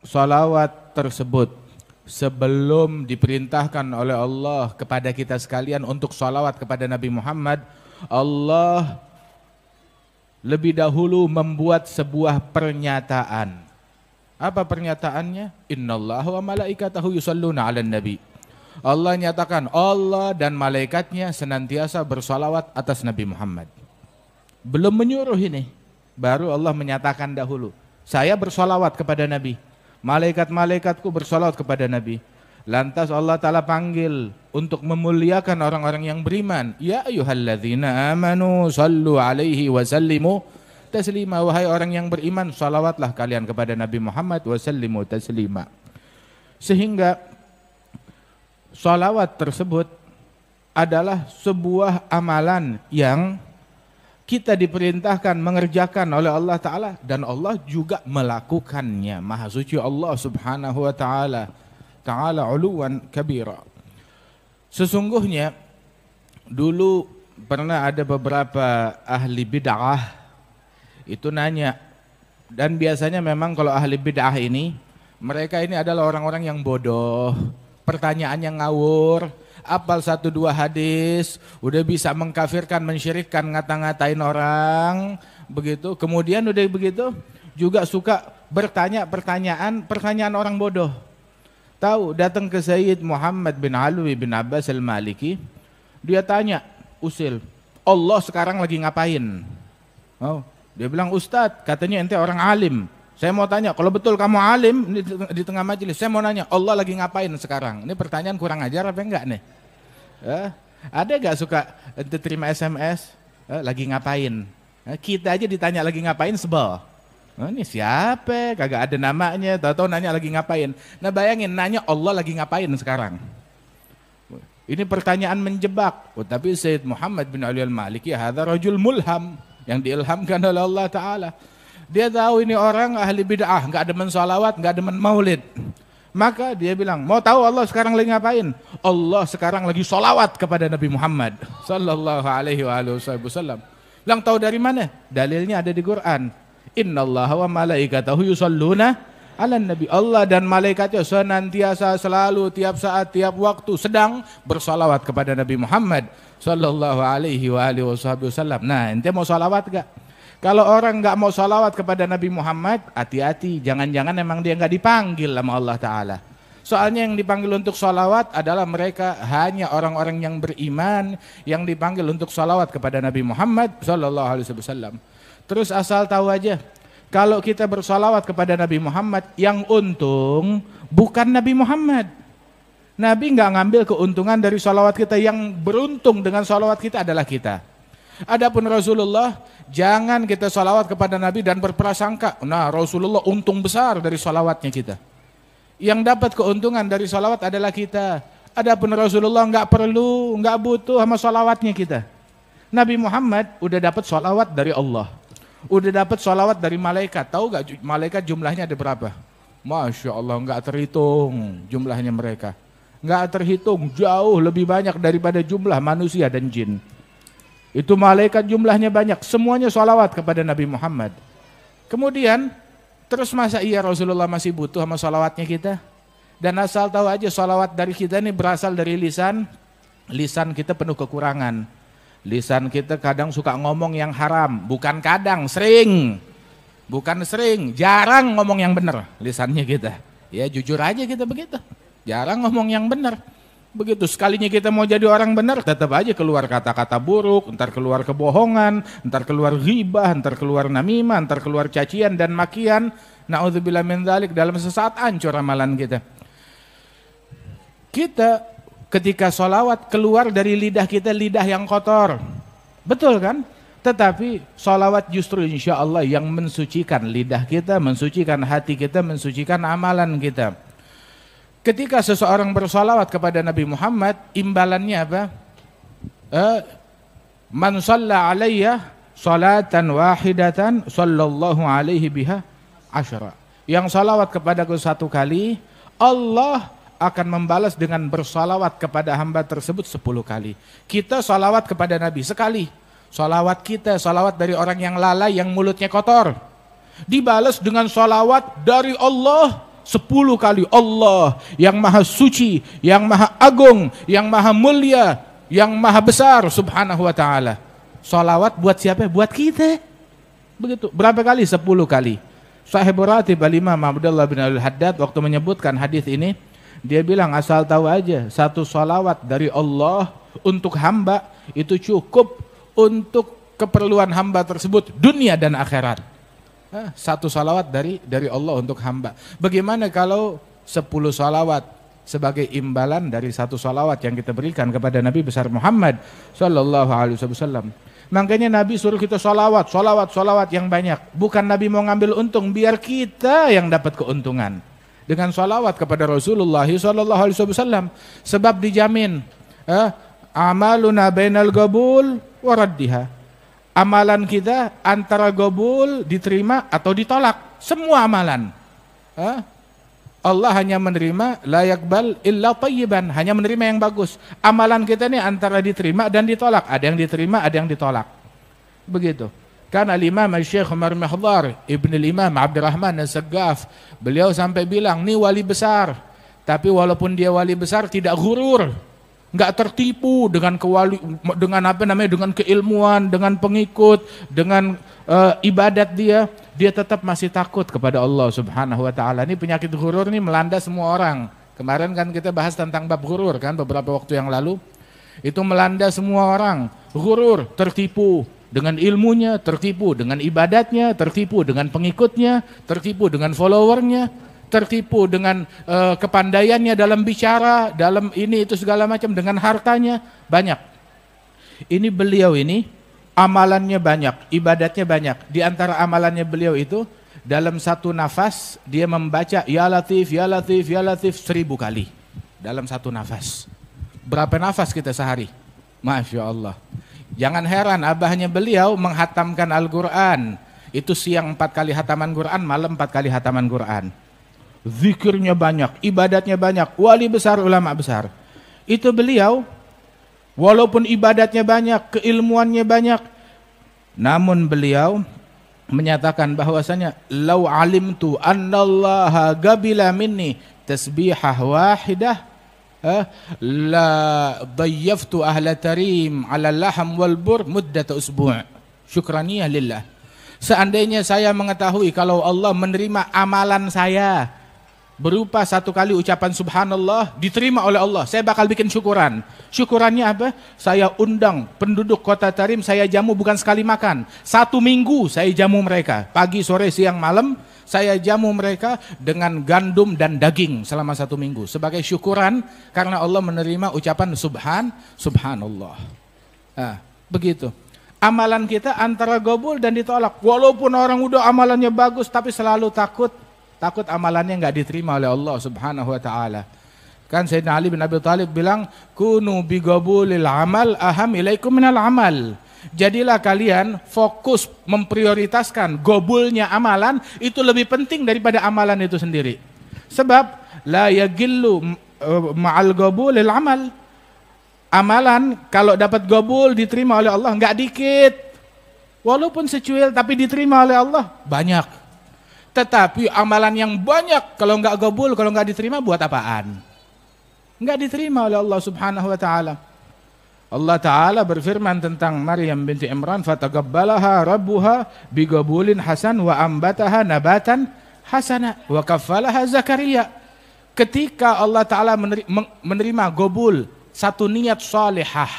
salawat tersebut sebelum diperintahkan oleh Allah kepada kita sekalian untuk salawat kepada Nabi Muhammad, Allah lebih dahulu membuat sebuah pernyataan. Apa pernyataannya? Innallaha wa malaikatahu yusalluna 'alan nabi. Allah nyatakan Allah dan malaikatnya senantiasa bersalawat atas Nabi Muhammad. Belum menyuruh ini, baru Allah menyatakan dahulu, saya bersalawat kepada Nabi, malaikat-malaikatku bersalawat kepada Nabi. Lantas Allah Ta'ala panggil untuk memuliakan orang-orang yang beriman. Ya ayyuhalladzina amanu sallu alaihi wa sallimu taslima. Wahai orang yang beriman, salawatlah kalian kepada Nabi Muhammad wa sallimu taslima. Sehingga salawat tersebut adalah sebuah amalan yang kita diperintahkan mengerjakan oleh Allah Ta'ala, dan Allah juga melakukannya. Maha suci Allah Subhanahu wa Ta'ala, Ta'ala uluwan kabira. Sesungguhnya dulu pernah ada beberapa ahli bid'ah itu nanya, dan biasanya memang kalau ahli bid'ah ini, mereka ini adalah orang-orang yang bodoh, pertanyaannya ngawur, apal 1-2 hadis, udah bisa mengkafirkan, mensyirikkan, ngata-ngatain orang, begitu. Kemudian udah begitu juga suka bertanya pertanyaan orang bodoh. Tahu, datang ke Sayyid Muhammad bin Alwi bin Abbas al-Maliki, dia tanya, usil, Allah sekarang lagi ngapain? Oh, dia bilang, Ustadz, katanya ente orang alim. Saya mau tanya, kalau betul kamu alim di tengah majelis, saya mau nanya, Allah lagi ngapain sekarang? Ini pertanyaan kurang ajar apa enggak nih? Ada gak suka terima SMS, lagi ngapain? Kita aja ditanya lagi ngapain sebel. Ini siapa? Kagak ada namanya, tahu-tahu nanya lagi ngapain. Nah bayangin, nanya Allah lagi ngapain sekarang? Ini pertanyaan menjebak. Tapi Sayyid Muhammad bin Ali al-Maliki, hadza rajul mulham, yang diilhamkan oleh Allah Ta'ala. Dia tahu ini orang ahli bid'ah, nggak demen salawat, nggak demen maulid. Maka dia bilang, mau tahu Allah sekarang lagi ngapain? Allah sekarang lagi salawat kepada Nabi Muhammad sallallahu alaihi wasallam. Bilang, tahu dari mana? Dalilnya ada di Quran. Innallaha wa malaikatahu yusalluna 'alan nabi. Allah dan malaikatnya senantiasa selalu tiap saat tiap waktu sedang bersalawat kepada Nabi Muhammad sallallahu alaihi wasallam. Nah, ente mau salawat gak? Kalau orang nggak mau salawat kepada Nabi Muhammad, hati-hati, jangan-jangan emang dia nggak dipanggil sama Allah Ta'ala. Soalnya yang dipanggil untuk salawat adalah mereka hanya orang-orang yang beriman, yang dipanggil untuk salawat kepada Nabi Muhammad Sallallahu Alaihi Wasallam. Terus asal tahu aja, kalau kita bersalawat kepada Nabi Muhammad, yang untung bukan Nabi Muhammad. Nabi nggak ngambil keuntungan dari salawat kita, yang beruntung dengan salawat kita adalah kita. Adapun Rasulullah, jangan kita salawat kepada Nabi dan berprasangka, nah Rasulullah untung besar dari salawatnya kita. Yang dapat keuntungan dari salawat adalah kita. Adapun Rasulullah nggak perlu, nggak butuh sama salawatnya kita. Nabi Muhammad udah dapat salawat dari Allah, udah dapat salawat dari malaikat. Tahu nggak malaikat jumlahnya ada berapa? Masya Allah, nggak terhitung jumlahnya mereka. Nggak terhitung, jauh lebih banyak daripada jumlah manusia dan jin. Itu malaikat jumlahnya banyak, semuanya salawat kepada Nabi Muhammad. Kemudian, terus masa iya Rasulullah masih butuh sama salawatnya kita? Dan asal tahu aja, salawat dari kita ini berasal dari lisan. Lisan kita penuh kekurangan. Lisan kita kadang suka ngomong yang haram. Bukan kadang, sering. Bukan sering, jarang ngomong yang benar lisannya kita. Ya jujur aja kita begitu, jarang ngomong yang benar. Begitu sekalinya kita mau jadi orang benar, tetap aja keluar kata-kata buruk, ntar keluar kebohongan, ntar keluar ghibah, ntar keluar namimah, ntar keluar cacian dan makian. Na'udzubillah min dzalik, dalam sesaat hancur amalan kita. Kita ketika sholawat keluar dari lidah kita lidah yang kotor, betul kan? Tetapi sholawat justru insya Allah yang mensucikan lidah kita, mensucikan hati kita, mensucikan amalan kita. Ketika seseorang bersolawat kepada Nabi Muhammad, imbalannya apa? Man shalla alayya salatan wahidatan sallallahu alaihi biha asyara. Yang salawat kepadaku satu kali, Allah akan membalas dengan bersalawat kepada hamba tersebut 10 kali. Kita salawat kepada Nabi sekali. Salawat kita, salawat dari orang yang lalai, yang mulutnya kotor, dibalas dengan salawat dari Allah 10 kali Allah yang maha suci, yang maha agung, yang maha mulia, yang maha besar subhanahu wa ta'ala. Salawat buat siapa? Buat kita. Begitu. Berapa kali? 10 kali. Sahibul Ratib Al-Imam Abdullah bin Al-Haddad waktu menyebutkan hadis ini, dia bilang asal tahu aja, satu salawat dari Allah untuk hamba itu cukup untuk keperluan hamba tersebut dunia dan akhirat. Satu salawat dari Allah untuk hamba. Bagaimana kalau 10 salawat sebagai imbalan dari satu salawat yang kita berikan kepada Nabi besar Muhammad sallallahu alaihi wasallam. Makanya Nabi suruh kita salawat yang banyak. Bukan Nabi mau ngambil untung, biar kita yang dapat keuntungan dengan salawat kepada Rasulullah sallallahu alaihi wasallam. Sebab dijamin amaluna bainal qabul wa raddiha. Amalan kita antara gobul, diterima atau ditolak. Semua amalan. Allah hanya menerima la yakbal illa tayyiban, hanya menerima yang bagus. Amalan kita ini antara diterima dan ditolak. Ada yang diterima, ada yang ditolak. Begitu. Kan Al-Imam Syekh Umar Mihdhar Ibn Al-Imam Abdurrahman As-Saggaf, beliau sampai bilang, ini wali besar. Tapi walaupun dia wali besar tidak ghurur. Enggak tertipu dengan dengan keilmuan, dengan pengikut, dengan ibadat dia tetap masih takut kepada Allah Subhanahu wa taala. Ini penyakit ghurur ini melanda semua orang. Kemarin kan kita bahas tentang bab ghurur kan beberapa waktu yang lalu. Itu melanda semua orang. Ghurur, tertipu dengan ilmunya, tertipu dengan ibadatnya, tertipu dengan pengikutnya, tertipu dengan followernya, tertipu dengan kepandaiannya dalam bicara, dalam ini itu segala macam, dengan hartanya banyak. Ini beliau ini amalannya banyak, ibadatnya banyak. Di antara amalannya beliau itu dalam satu nafas dia membaca ya latif ya latif ya latif 1000 kali dalam satu nafas. Berapa nafas kita sehari? Masya Allah. Jangan heran abahnya beliau menghatamkan Al-Quran. Itu siang 4 kali hataman Quran, malam 4 kali hataman Quran. Zikirnya banyak, ibadatnya banyak, wali besar, ulama besar. Itu beliau, walaupun ibadatnya banyak, keilmuannya banyak, namun beliau menyatakan bahwasanya lau alimtu annallaha gabila minni tasbihah wahidah la dayyaftu ahla tarim ala laham wal bur muddata usbu' syukraniyah lillah. Seandainya saya mengetahui kalau Allah menerima amalan saya berupa 1 kali ucapan subhanallah diterima oleh Allah, saya bakal bikin syukuran. Syukurannya apa? Saya undang penduduk kota Tarim, saya jamu bukan sekali makan. 1 minggu saya jamu mereka. Pagi, sore, siang, malam saya jamu mereka dengan gandum dan daging selama 1 minggu. Sebagai syukuran karena Allah menerima ucapan subhanallah. Begitu. Amalan kita antara gobul dan ditolak. Walaupun orang udah amalannya bagus tapi selalu takut amalannya enggak diterima oleh Allah Subhanahu wa taala. Kan Sayyidina Ali bin Abi Thalib bilang, "Kunu bi qabulil amal aham ilaikum minal amal." Jadilah kalian fokus memprioritaskan gobulnya amalan itu lebih penting daripada amalan itu sendiri. Sebab la yagillu ma'al qabulil amal. Amalan kalau dapat gobul diterima oleh Allah enggak dikit. Walaupun secuil tapi diterima oleh Allah banyak. Tetapi amalan yang banyak kalau enggak gobul, kalau enggak diterima buat apaan? Enggak diterima oleh Allah Subhanahu wa taala. Allah taala berfirman tentang Maryam binti Imran, fataqabbalaha rabbuha bigabulin hasan wa ambataha nabatan hasana wa kaffalaha Zakaria. Ketika Allah taala menerima gobul satu niat salihah.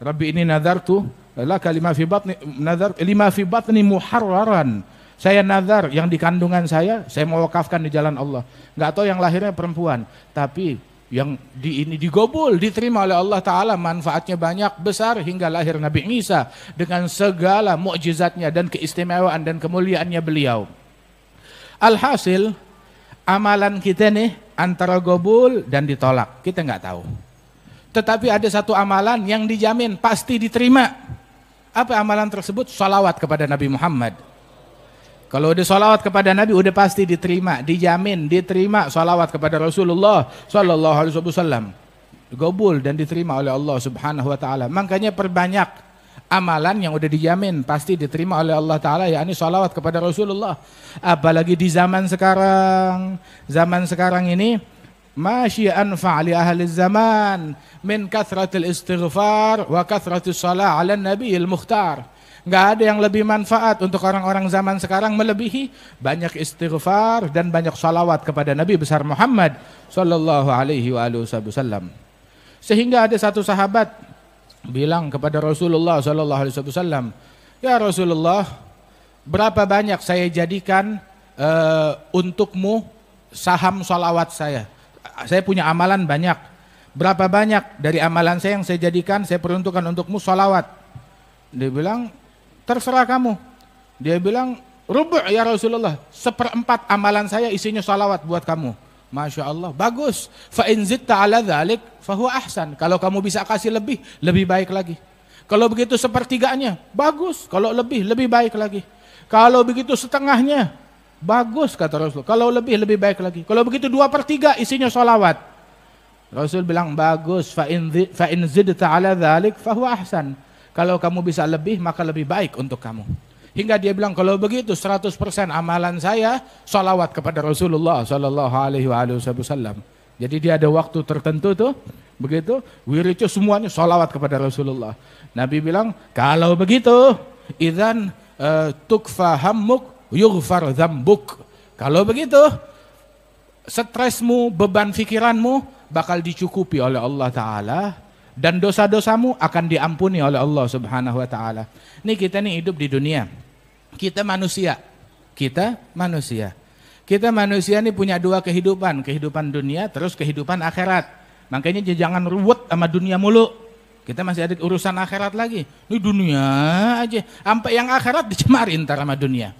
Rabbi ini nadartu laka lima fi batni muharraran. Saya nazar yang di kandungan saya mau wakafkan di jalan Allah. Enggak tahu yang lahirnya perempuan, tapi yang ini digobul, diterima oleh Allah Ta'ala, manfaatnya banyak, besar hingga lahir Nabi Isa dengan segala mukjizatnya dan keistimewaan dan kemuliaannya beliau. Alhasil, amalan kita nih antara gobul dan ditolak, kita nggak tahu. Tetapi ada satu amalan yang dijamin pasti diterima. Apa amalan tersebut? Salawat kepada Nabi Muhammad. Kalau udah salawat kepada Nabi udah pasti diterima, dijamin diterima salawat kepada Rasulullah sallallahu alaihi wasallam. Gobul dan diterima oleh Allah Subhanahu wa taala. Makanya perbanyak amalan yang udah dijamin pasti diterima oleh Allah Ta'ala, yakni salawat kepada Rasulullah. Apalagi di zaman sekarang. Zaman sekarang ini, masyi anfa' li ahli zaman min kathratil istighfar wa kathratis salah ala nabiyil mukhtar. Nggak ada yang lebih manfaat untuk orang-orang zaman sekarang melebihi banyak istighfar dan banyak salawat kepada Nabi besar Muhammad sallallahu alaihi wasallam. Sehingga ada satu sahabat bilang kepada Rasulullah sallallahu alaihi wasallam, "Ya Rasulullah, berapa banyak saya jadikan untukmu saham salawat saya? Saya punya amalan banyak. Berapa banyak dari amalan saya yang saya jadikan, saya peruntukkan untukmu salawat?" Dia bilang, "Terserah kamu." Dia bilang, "Rubu' ya Rasulullah, 1/4 amalan saya isinya salawat buat kamu." Masya Allah, bagus. Fa in zidta ala dzalik fahuwa ahsan. Kalau kamu bisa kasih lebih baik lagi. Kalau begitu 1/3-nya, bagus. Kalau lebih baik lagi. Kalau begitu setengahnya, bagus kata Rasul. Kalau lebih baik lagi. Kalau begitu 2/3 isinya sholawat. Rasul bilang bagus. Fa in zidta ala dzalik fahuwa ahsan. Kalau kamu bisa lebih, maka lebih baik untuk kamu. Hingga dia bilang, kalau begitu 100% amalan saya sholawat kepada Rasulullah sallallahu alaihi wasallam. Jadi dia ada waktu tertentu tuh, begitu, wiridnya semuanya sholawat kepada Rasulullah. Nabi bilang, kalau begitu, idzan tukfa hammuk yughfar dzambuk. Kalau begitu, stresmu, beban pikiranmu bakal dicukupi oleh Allah Ta'ala. Dan dosa-dosamu akan diampuni oleh Allah Subhanahu wa Ta'ala. Nih kita nih hidup di dunia. Kita manusia. Kita manusia nih punya dua kehidupan. Kehidupan dunia terus kehidupan akhirat. Makanya jangan ruwet sama dunia mulu. Kita masih ada urusan akhirat lagi. Ini dunia aja. Sampai yang akhirat dicemarin ntar sama dunia.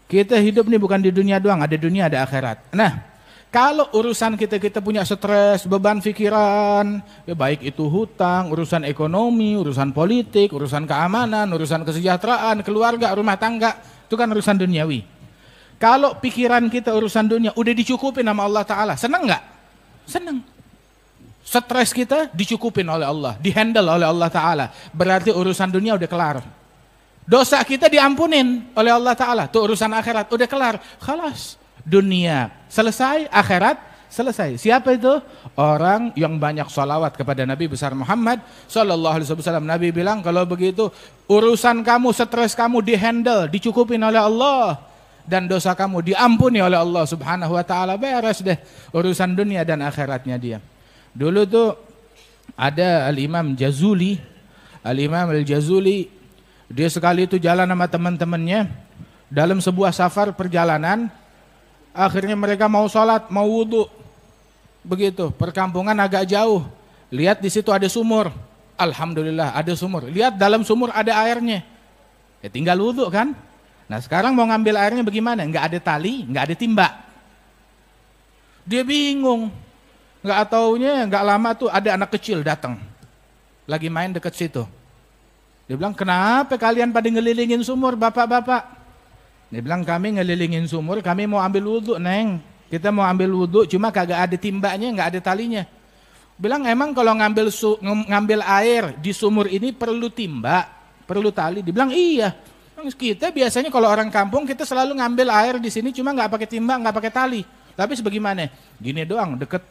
Kita hidup nih bukan di dunia doang. Ada dunia, ada akhirat. Nah, kalau urusan kita punya stres, beban pikiran, ya baik itu hutang, urusan ekonomi, urusan politik, urusan keamanan, urusan kesejahteraan, keluarga, rumah tangga, itu kan urusan duniawi. Kalau pikiran kita urusan dunia udah dicukupin sama Allah Ta'ala, senang nggak? Senang. Stres kita dicukupin oleh Allah, dihandle oleh Allah Ta'ala, berarti urusan dunia udah kelar. Dosa kita diampunin oleh Allah Ta'ala, tuh urusan akhirat udah kelar, khalas. Dunia selesai, akhirat selesai. Siapa itu? Orang yang banyak salawat kepada Nabi besar Muhammad sallallahu alaihi wasallam. Nabi bilang, kalau begitu urusan kamu, stres kamu dihandle, dicukupin oleh Allah, dan dosa kamu diampuni oleh Allah Subhanahu wa Ta'ala. Beres deh urusan dunia dan akhiratnya dia. Dulu tuh ada Al-Imam Jazuli. Al-Imam Al-Jazuli, dia sekali itu jalan sama teman-temannya dalam sebuah safar perjalanan. Akhirnya mereka mau sholat, mau wudhu. Begitu, perkampungan agak jauh. Lihat di situ ada sumur. Alhamdulillah ada sumur. Lihat dalam sumur ada airnya. Ya tinggal wudhu kan. Nah sekarang mau ngambil airnya bagaimana? Nggak ada tali, nggak ada timba. Dia bingung. Nggak taunya nggak lama tuh ada anak kecil datang. Lagi main deket situ. Dia bilang, kenapa kalian pada ngelilingin sumur bapak-bapak? Dia bilang, kami ngelilingin sumur, kami mau ambil wudhu, Neng. Kita mau ambil wudhu, cuma kagak ada timbanya, nggak ada talinya. Bilang, emang kalau ngambil air di sumur ini perlu timba, perlu tali? Dia bilang, iya. Kita biasanya kalau orang kampung, kita selalu ngambil air di sini, cuma nggak pakai timba, nggak pakai tali. Tapi sebagaimana? Gini doang, deket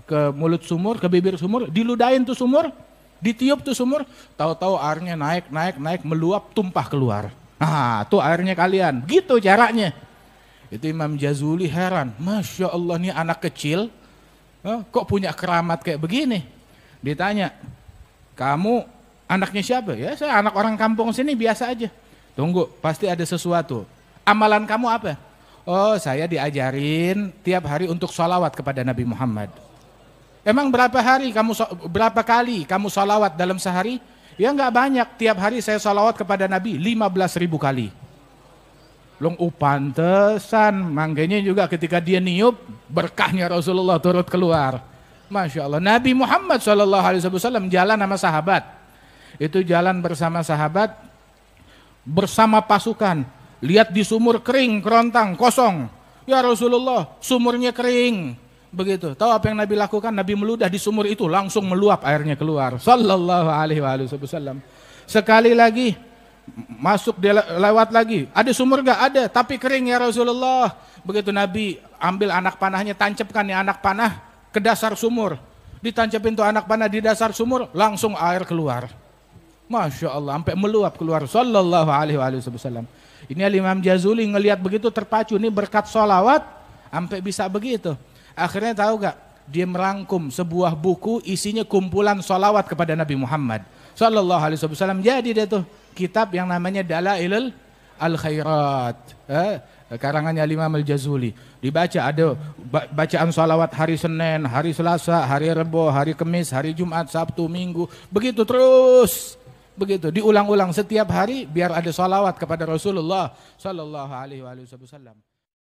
ke mulut sumur, ke bibir sumur, diludahin tuh sumur, ditiup tuh sumur, tahu-tahu airnya naik, meluap, tumpah keluar. Ah, tuh airnya kalian. Gitu caranya. Itu Imam Jazuli heran. Masya Allah, nih anak kecil kok punya keramat kayak begini. Ditanya, kamu anaknya siapa? Ya saya anak orang kampung sini biasa aja. Tunggu, pasti ada sesuatu. Amalan kamu apa? Oh, saya diajarin tiap hari untuk sholawat kepada Nabi Muhammad. Emang berapa kali kamu sholawat dalam sehari? Ya nggak banyak, tiap hari saya salawat kepada Nabi 15.000 kali. Pantesan, mangganya juga ketika dia niup, berkahnya Rasulullah turut keluar. Masya Allah, Nabi Muhammad SAW jalan sama sahabat. Itu jalan bersama sahabat, bersama pasukan. Lihat di sumur kering, kerontang, kosong. Ya Rasulullah, sumurnya kering. Begitu. Tahu apa yang Nabi lakukan? Nabi meludah di sumur itu, langsung meluap airnya keluar. Sallallahu alaihi wasallam. Sekali lagi masuk dia lewat lagi. Ada sumur gak? Ada, tapi kering ya Rasulullah. Begitu Nabi ambil anak panahnya, tancapkan ya anak panah ke dasar sumur. Ditancapin tuh anak panah di dasar sumur, langsung air keluar. Masya Allah, sampai meluap keluar. Sallallahu alaihi wasallam. Ini Imam Jazuli ngelihat begitu terpacu, ini berkat sholawat sampai bisa begitu. Akhirnya tahu gak? Dia merangkum sebuah buku isinya kumpulan sholawat kepada Nabi Muhammad Sallallahu alaihi wasallam. Jadi dia tuh kitab yang namanya Dalailul Al-Khairat, karangannya Imam Al-Jazuli. Dibaca, ada bacaan sholawat hari Senin, hari Selasa, hari Rebo, hari Kamis, hari Jumat, Sabtu, Minggu, begitu terus. Begitu diulang-ulang setiap hari biar ada sholawat kepada Rasulullah Sallallahu alaihi wasallam.